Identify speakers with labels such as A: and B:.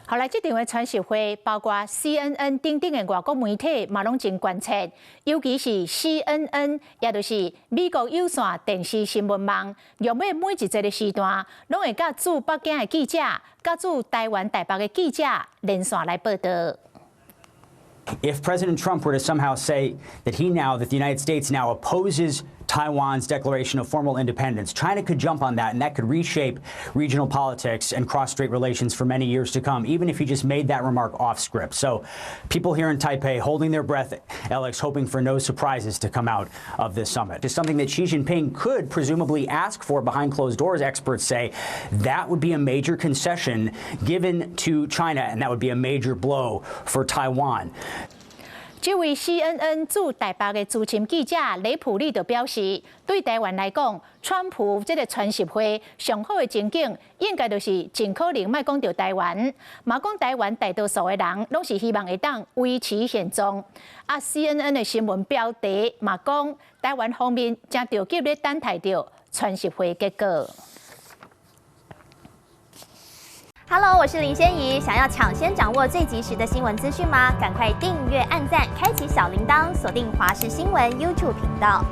A: 后来，这场的川习会，包括 CNN 等等的外国媒体嘛拢真关切，尤其是 CNN， 也就是美国有线电视新闻网，用每一节的时段，拢会甲驻北京的记者、甲驻台湾台北的记者连线来报道。
B: If President Trump were to somehow say that the United States now opposes Taiwan's declaration of formal independence, China could jump on that, and that could reshape regional politics and cross-strait relations for many years to come, even if he just made that remark off script. So people here in Taipei holding their breath, Alex, hoping for no surprises to come out of this summit. It's something that Xi Jinping could presumably ask for behind closed doors, experts say. That would be a major concession given to China, and that would be a major blow for Taiwan.
A: 这位 CNN 驻台北的资深记者雷普利就表示，对台湾来讲，川普这个川习会上好的情景，应该就是尽可能莫讲到台湾，嘛讲台湾大多数的人拢是希望会当维持现状。啊 ，CNN 的新闻标题嘛讲，台湾方面正着急咧等待着川习会结果。
C: Hello， 我是林仙怡。想要抢先掌握最及时的新闻资讯吗？赶快订阅、按赞、开启小铃铛，锁定华视新闻 YouTube 频道。